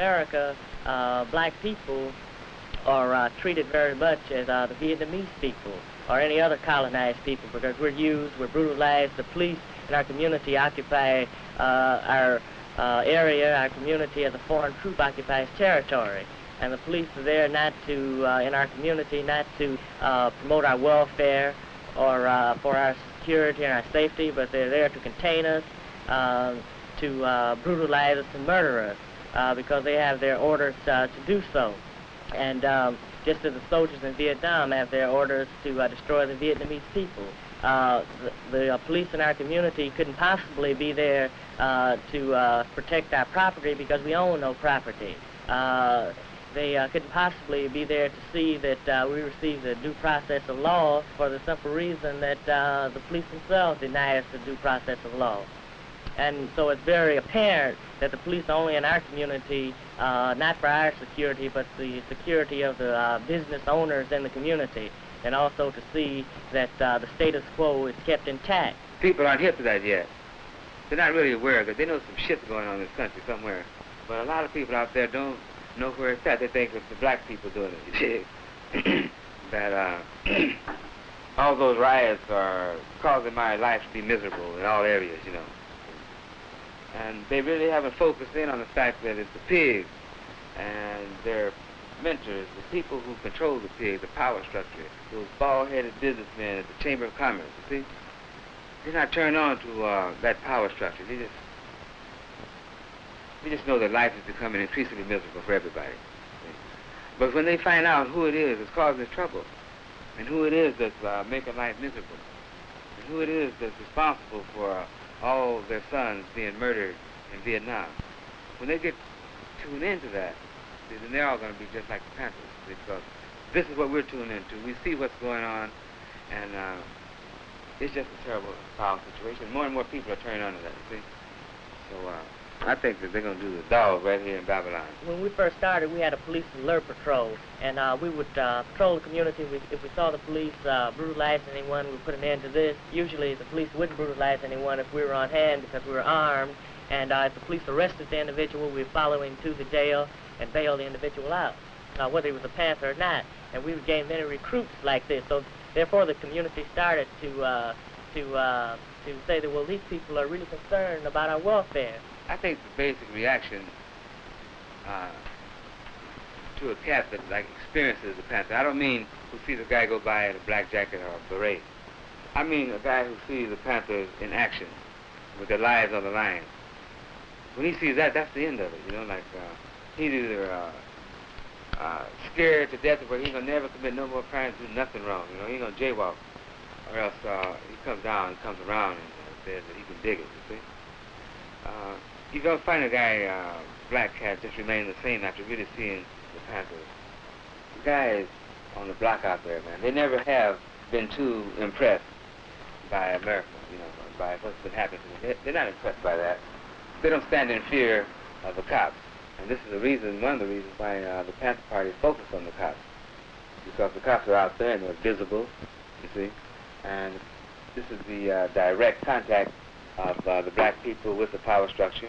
America, black people are treated very much as the Vietnamese people or any other colonized people, because we're brutalized. The police in our community occupy our area, our community, as a foreign troop occupies territory. And the police are there not to, in our community, not to promote our welfare or for our security and our safety, but they're there to contain us, to brutalize us and murder us, because they have their orders to do so. And just as the soldiers in Vietnam have their orders to destroy the Vietnamese people, the police in our community couldn't possibly be there to protect our property, because we own no property. They couldn't possibly be there to see that we receive the due process of law, for the simple reason that the police themselves deny us the due process of law. And so it's very apparent that the police are only in our community, not for our security, but the security of the business owners in the community, and also to see that the status quo is kept intact. People aren't hip to that yet. They're not really aware, because they know some shit's going on in this country somewhere. But a lot of people out there don't know where it's at. They think it's the black people doing it, you dig? That all those riots are causing my life to be miserable in all areas, you know. And they really haven't focused in on the fact that it's the pigs and their mentors, the people who control the pigs, the power structure, those bald-headed businessmen at the Chamber of Commerce, you see? They're not turned on to that power structure. They just know that life is becoming increasingly miserable for everybody. See? But when they find out who it is that's causing this trouble, and who it is that's making life miserable, and who it is that's responsible for all their sons being murdered in Vietnam, when they get tuned into that, then they're all going to be just like the Panthers, because this is what we're tuned into. We see what's going on, and it's just a terrible, foul situation. More and more people are turning on to that, you see? So I think that they're going to do the dog right here in Babylon. When we first started, we had a police alert patrol, and we would patrol the community. If we saw the police brutalizing anyone, we would put an end to this. Usually the police wouldn't brutalize anyone if we were on hand, because we were armed, and if the police arrested the individual, we'd follow him to the jail and bail the individual out, whether he was a Panther or not. And we would gain many recruits like this. So therefore the community started to say that, well, these people are really concerned about our welfare. I think the basic reaction to a cat that like experiences the Panther, I don't mean who sees a guy go by in a black jacket or a beret. I mean a guy who sees the Panthers in action with their lives on the line. When he sees that, that's the end of it, you know, like he's either scared to death where he's gonna never commit no more crimes, do nothing wrong, you know, he's gonna jaywalk, or else he comes down and comes around and says that he can dig it, you see. You don't find a guy, black cat, just remain the same after really seeing the Panthers. The guys on the block out there, man, they never have been too impressed by America, you know, by what's been happening to them. They're not impressed by that. They don't stand in fear of the cops. And this is the reason, one of the reasons why the Panther Party is focused on the cops. Because the cops are out there and they're visible, you see. And this is the direct contact of the black people with the power structure.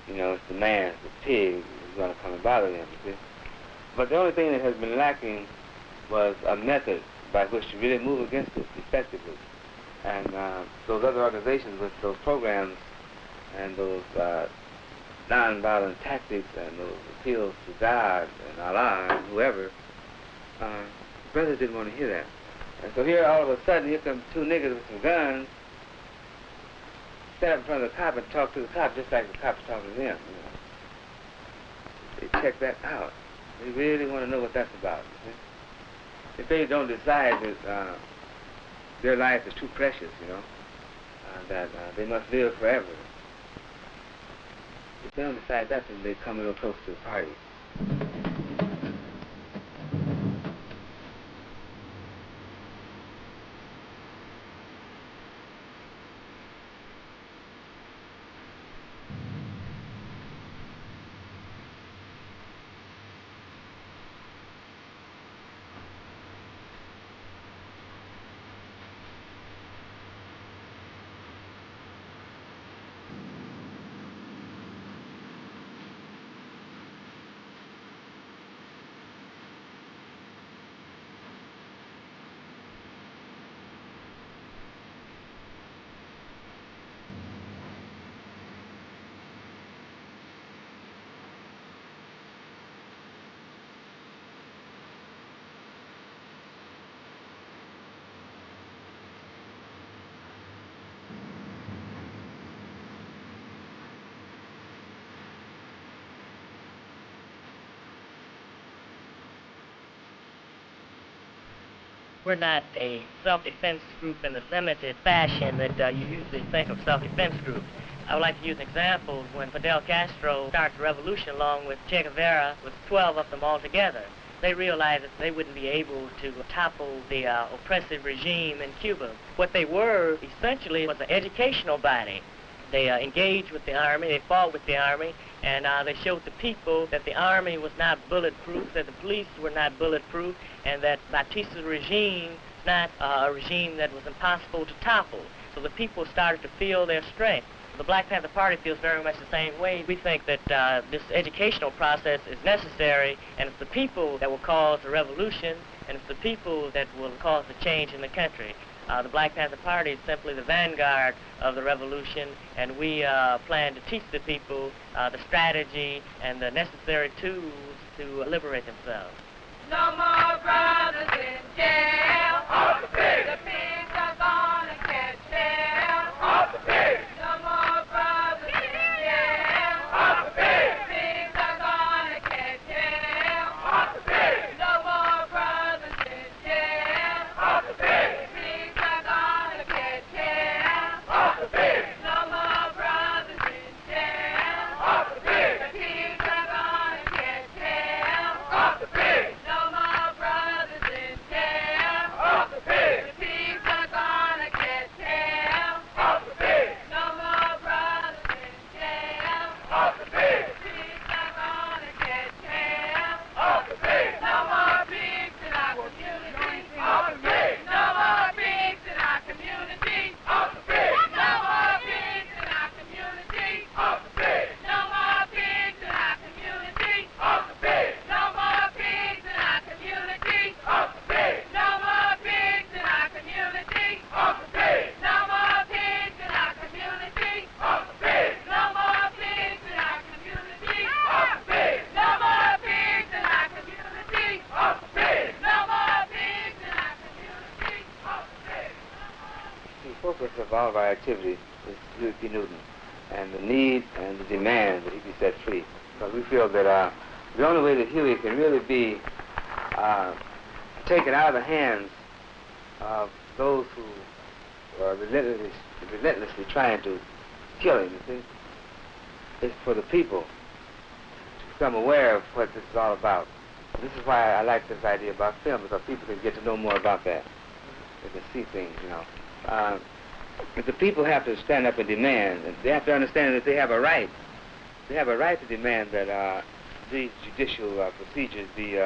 You know, it's the man, the pig, who's going to come and bother them, you see. But the only thing that has been lacking was a method by which to really move against it effectively. And those other organizations with those programs and those nonviolent tactics and those appeals to God and Allah and whoever, brothers didn't want to hear that. And so here, all of a sudden, here come two niggas with some guns, stand up in front of the cop and talk to the cop just like the cop's talking to them, you know. They check that out. They really want to know what that's about, you see? If they don't decide that their life is too precious, you know, that they must live forever, if they don't decide that, then they come a little close to the party. We're not a self-defense group in the limited fashion that you usually think of self-defense groups. I would like to use an example when Fidel Castro started the revolution along with Che Guevara, with 12 of them all together. They realized that they wouldn't be able to topple the oppressive regime in Cuba. What they were essentially was an educational body. They engaged with the army, they fought with the army, and they showed the people that the army was not bulletproof, that the police were not bulletproof, and that Batista's regime was not a regime that was impossible to topple. So the people started to feel their strength. The Black Panther Party feels very much the same way. We think that this educational process is necessary, and it's the people that will cause the revolution, and it's the people that will cause the change in the country. The Black Panther Party is simply the vanguard of the revolution, and we plan to teach the people the strategy and the necessary tools to liberate themselves. No more brothers in jail. Off the pig. The pigs are gonna catch hell. Off the pig. No more brothers in jail. Off the pig. The pigs are gonna catch hell. Off the pig. No more brothers in jail. Off the pig. The pigs are gonna catch hell. Off the pig. No more brothers in jail. Off the pig. The pigs are gonna catch hell. Off the pig. No more brothers in jail. Off the pig. The pigs are gonna catch hell. Off the pig. No more brothers in jail. Off the pig. The pigs are gonna catch hell. Off the pig. No more pigs in our community. Off the pig. No more pigs in our community. Off the pig. No more pigs in our community. Off the pig. No more pigs in our community. Off the pig. No more pigs in our community. Off the pig. No more pigs in our community. Off the pig. No more pigs in our community. Off the pig. No more pigs in our community. Off the pig. No more pigs in our community. Off the pig. No more pigs in our community. Off the pig. The focus of all of our activity is Huey P. Newton and the need and the demand that he be set free. Because we feel that the only way that Huey can really be taken out of the hands of those who are relentlessly trying to kill him, you see, is for the people to become aware of what this is all about. This is why I like this idea about film, because people can get to know more about that. They can see things, you know. But the people have to stand up and demand, and they have to understand that they have a right. They have a right to demand that these judicial procedures be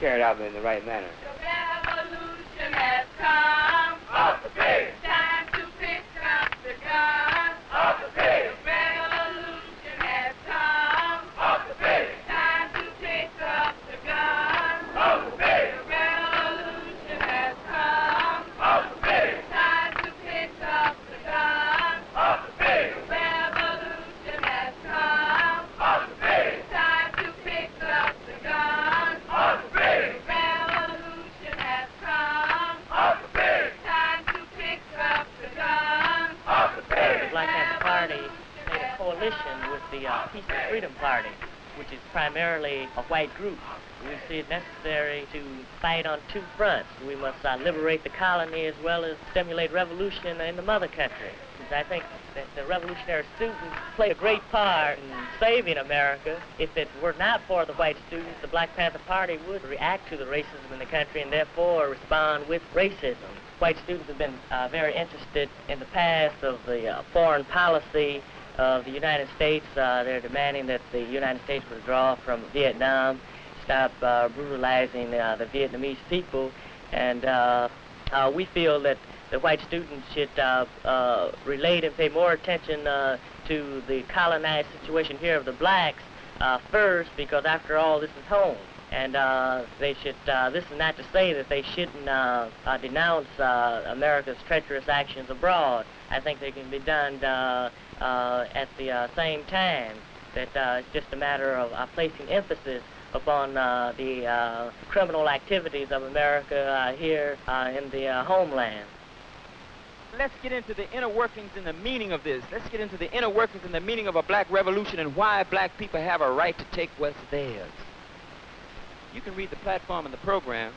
carried out in the right manner. The revolution has come. Off the pig. Time to pick up the gun. Off the pig. The revolution has come. Off the pig. Time to pick up the gun. Off the pig. The revolution has come. Off the pig. Time to pick up the gun. Off the pig. The revolution has come. Off the pig. Time to pick up the gun. Off the pig. The revolution has come. Off the pig. Time to pick up the gun. Off the pig. The Black Panther Party made a coalition with the Peace and Freedom Party, which is primarily a white group. We see it necessary to fight on two fronts. We must liberate the colony as well as stimulate revolution in the mother country. I think that the revolutionary students play a great part in saving America. If it were not for the white students, the Black Panther Party would react to the racism in the country and therefore respond with racism. White students have been very interested in the past of the foreign policy of the United States. They're demanding that the United States withdraw from Vietnam, stop brutalizing the Vietnamese people, and we feel that the white students should relate and pay more attention to the colonized situation here of the blacks first, because after all, this is home. And they should, this is not to say that they shouldn't denounce America's treacherous actions abroad. I think they can be done at the same time, that it's just a matter of placing emphasis upon the criminal activities of America here in the homeland. Let's get into the inner workings and the meaning of this. Let's get into the inner workings and the meaning of a black revolution and why black people have a right to take what's theirs. You can read the platform and the program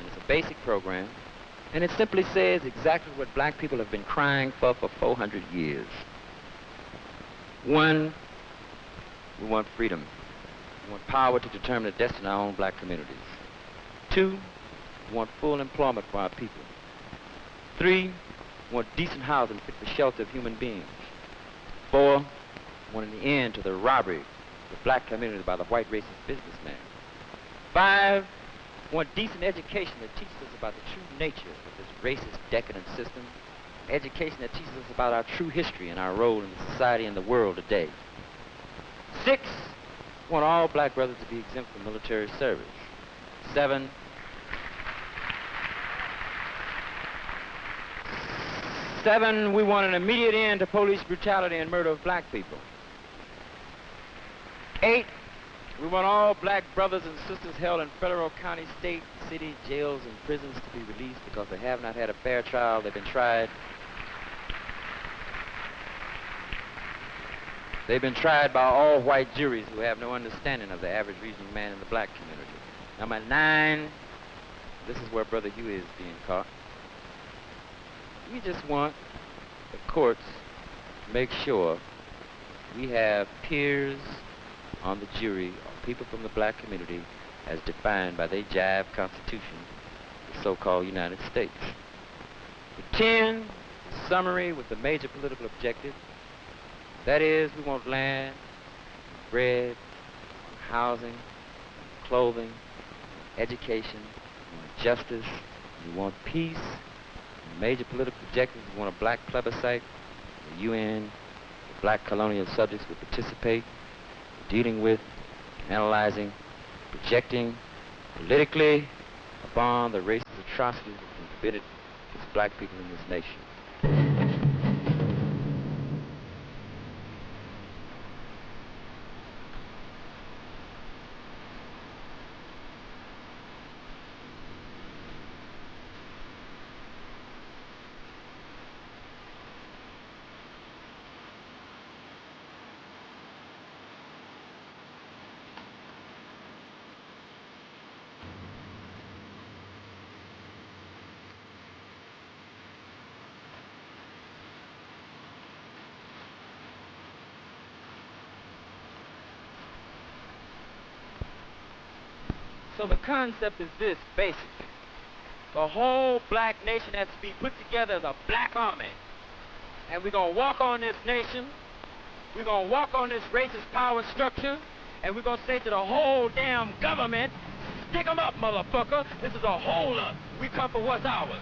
And it's a basic program. And it simply says exactly what black people have been crying for 400 years. One, we want freedom. We want power to determine the destiny of our own black communities. Two, we want full employment for our people. Three, we want decent housing fit for shelter of human beings. Four, we want an end to the robbery of the black community by the white racist businessman. Five, we want decent education that teaches us about the true nature of this racist, decadent system. Education that teaches us about our true history and our role in the society and the world today. Six, we want all black brothers to be exempt from military service. Seven, we want an immediate end to police brutality and murder of black people. 8, we want all black brothers and sisters held in federal, county, state, city, jails, and prisons to be released because they have not had a fair trial. They've been tried. They've been tried by all white juries who have no understanding of the average reasoning man in the black community. Number 9, this is where Brother Huey is being caught. We just want the courts to make sure we have peers on the jury or people from the black community as defined by their jive constitution, the so-called United States. The 10, summary with the major political objective. That is, we want land, bread, housing, clothing, education, we want justice, we want peace. The major political objectives, we want a black plebiscite, the UN, the black colonial subjects will participate, dealing with, analyzing, projecting politically upon the racist atrocities that have been committed against black people in this nation. So the concept is this, basically. The whole black nation has to be put together as a black army. And we're going to walk on this nation. We're going to walk on this racist power structure. And we're going to say to the whole damn government, stick 'em up, motherfucker. This is a hold-up. We come for what's ours.